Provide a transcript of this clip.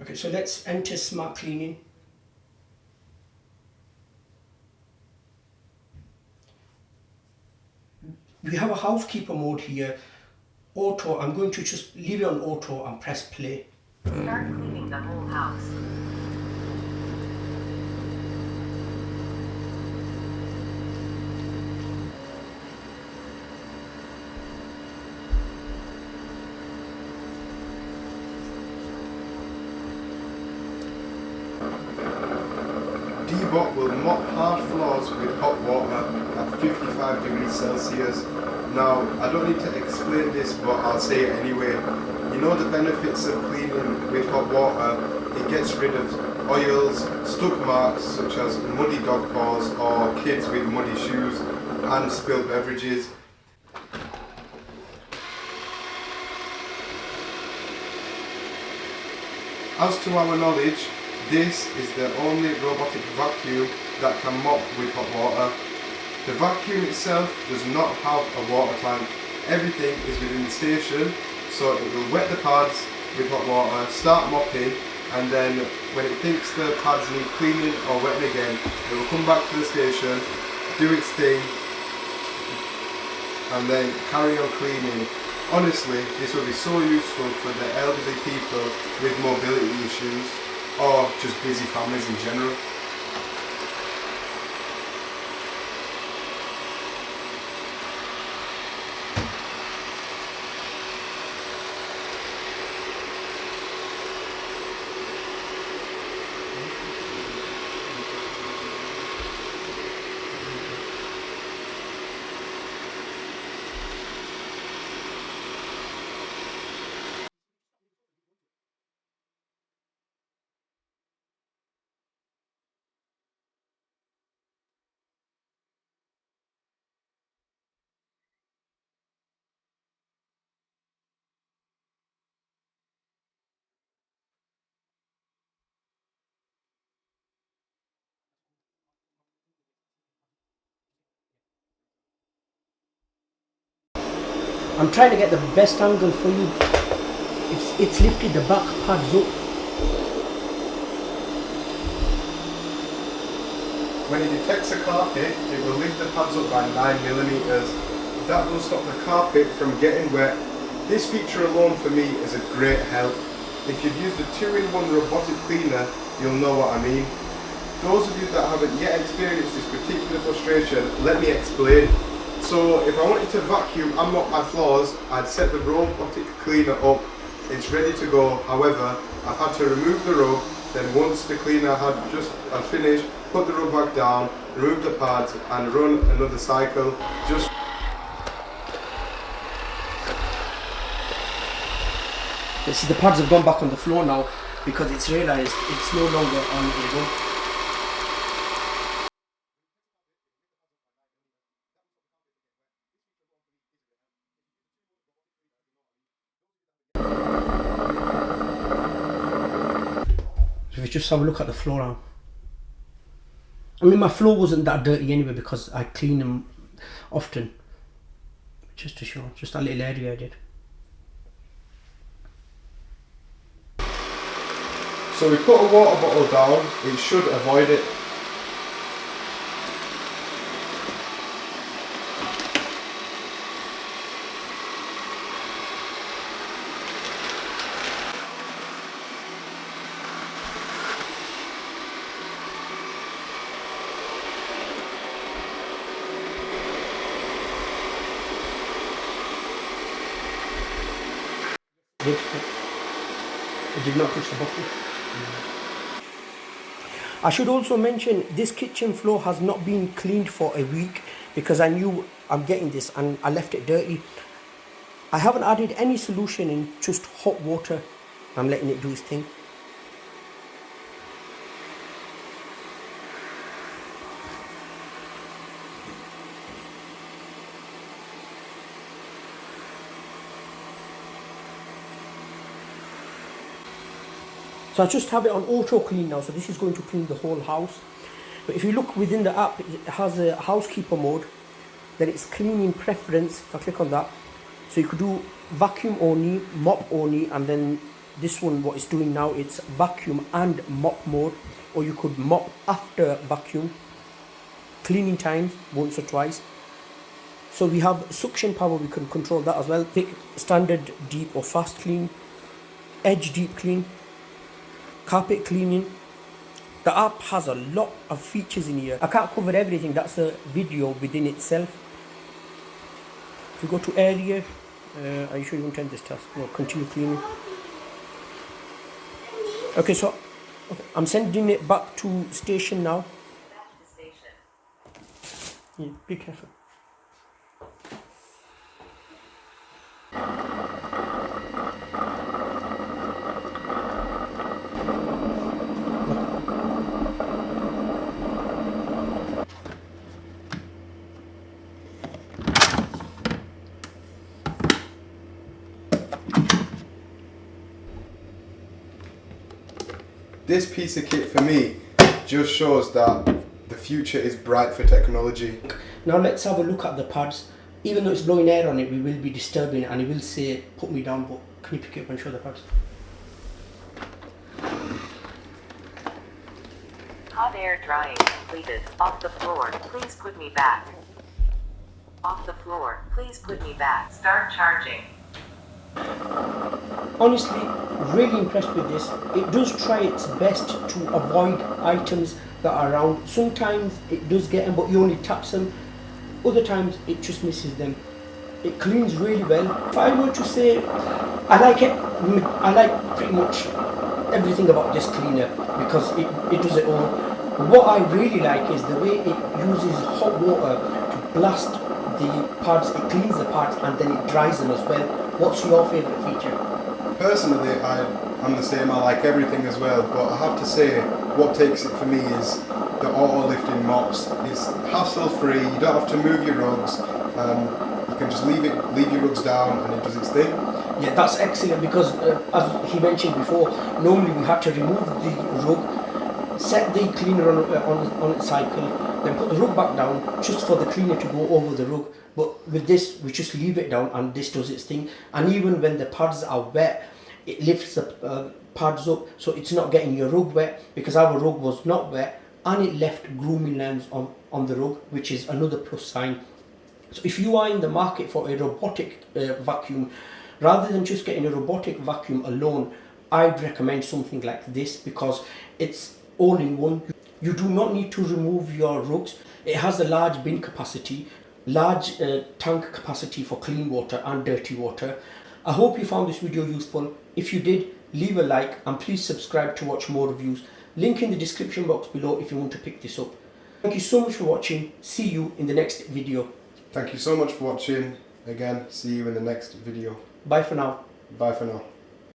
Okay, so let's enter smart cleaning. We have a housekeeper mode here. Auto, I'm going to just leave it on auto and press play. Start cleaning the whole house. Deebot will mop hard floors with hot water at 55 degrees Celsius. Now, I don't need to explain this, but I'll say it anyway. You know the benefits of cleaning with hot water? It gets rid of oils, stuck marks such as muddy dog paws or kids with muddy shoes and spilled beverages. As to our knowledge, this is the only robotic vacuum that can mop with hot water. The vacuum itself does not have a water tank. Everything is within the station, so it will wet the pads with hot water, start mopping, and then when it thinks the pads need cleaning or wetting again, it will come back to the station, do its thing, and then carry on cleaning. Honestly, this will be so useful for the elderly people with mobility issues or just busy families in general. I'm trying to get the best angle for you. It's lifted the back pads up. When it detects a carpet, it will lift the pads up by 9mm. That will stop the carpet from getting wet. This feature alone for me is a great help. If you've used a 2-in-1 robotic cleaner, you'll know what I mean. Those of you that haven't yet experienced this particular frustration, let me explain. So if I wanted to vacuum and mop my floors, I'd set the robotic cleaner up. It's ready to go. However, I've had to remove the rug. Then once the cleaner had finished, put the rug back down, remove the pads and run another cycle. Just You see, the pads have gone back on the floor now because it's realised it's no longer on the rug. So if you just have a look at the floor now. I mean, my floor wasn't that dirty anyway because I clean them often. Just to show, just that little area I did. so we put a water bottle down, it should avoid it. It did not push the button. I should also mention this kitchen floor has not been cleaned for a week because I knew I'm getting this and I left it dirty. I haven't added any solution in, just hot water. I'm letting it do its thing. So I just have it on auto clean now, so this is going to clean the whole house. But if you look within the app, it has a housekeeper mode, then it's cleaning preference. If I click on that, so you could do vacuum only, mop only, and then this one, what it's doing now, it's vacuum and mop mode, or you could mop after vacuum, cleaning times once or twice. So we have suction power, we can control that as well. Pick standard, deep or fast clean, edge deep clean, carpet cleaning. The app has a lot of features in here. I can't cover everything, that's a video within itself. If you go to area, are you sure you want to end this task? No, continue cleaning. Okay, so I'm sending it back to station now. Back to station. Yeah, be careful. This piece of kit for me just shows that the future is bright for technology. Now let's have a look at the pads. Even though it's blowing air on it, we will be disturbing it and it will say put me down, but can you pick it up and show the pads? Hot air drying completed. Off the floor, please put me back. Off the floor, please put me back. Start charging. Honestly, really impressed with this. It does try its best to avoid items that are around. Sometimes it does get them, but you only taps them. Other times it just misses them. It cleans really well. If I were to say, I like it. I like pretty much everything about this cleaner because it does it all. What I really like is the way it uses hot water to blast the pads. It cleans the pads and then it dries them as well. What's your favourite feature? Personally, I'm the same. I like everything as well, but I have to say, what takes it for me is the auto lifting mops. It's hassle-free. You don't have to move your rugs. You can just leave your rugs down, and it does its thing. Yeah, that's excellent because, as he mentioned before, normally we had to remove the rug, set the cleaner on its cycle, then put the rug back down just for the cleaner to go over the rug. But with this, we just leave it down and this does its thing. And even when the pads are wet, it lifts the pads up so it's not getting your rug wet, because our rug was not wet and it left grooming lines on the rug, which is another plus sign. So if you are in the market for a robotic vacuum, rather than just getting a robotic vacuum alone, I'd recommend something like this because it's all in one. You do not need to remove your rugs. It has a large bin capacity, large tank capacity for clean water and dirty water. I hope you found this video useful. If you did, leave a like and please subscribe to watch more reviews. Link in the description box below if you want to pick this up. Thank you so much for watching. See you in the next video. Thank you so much for watching. Again, see you in the next video. Bye for now. Bye for now.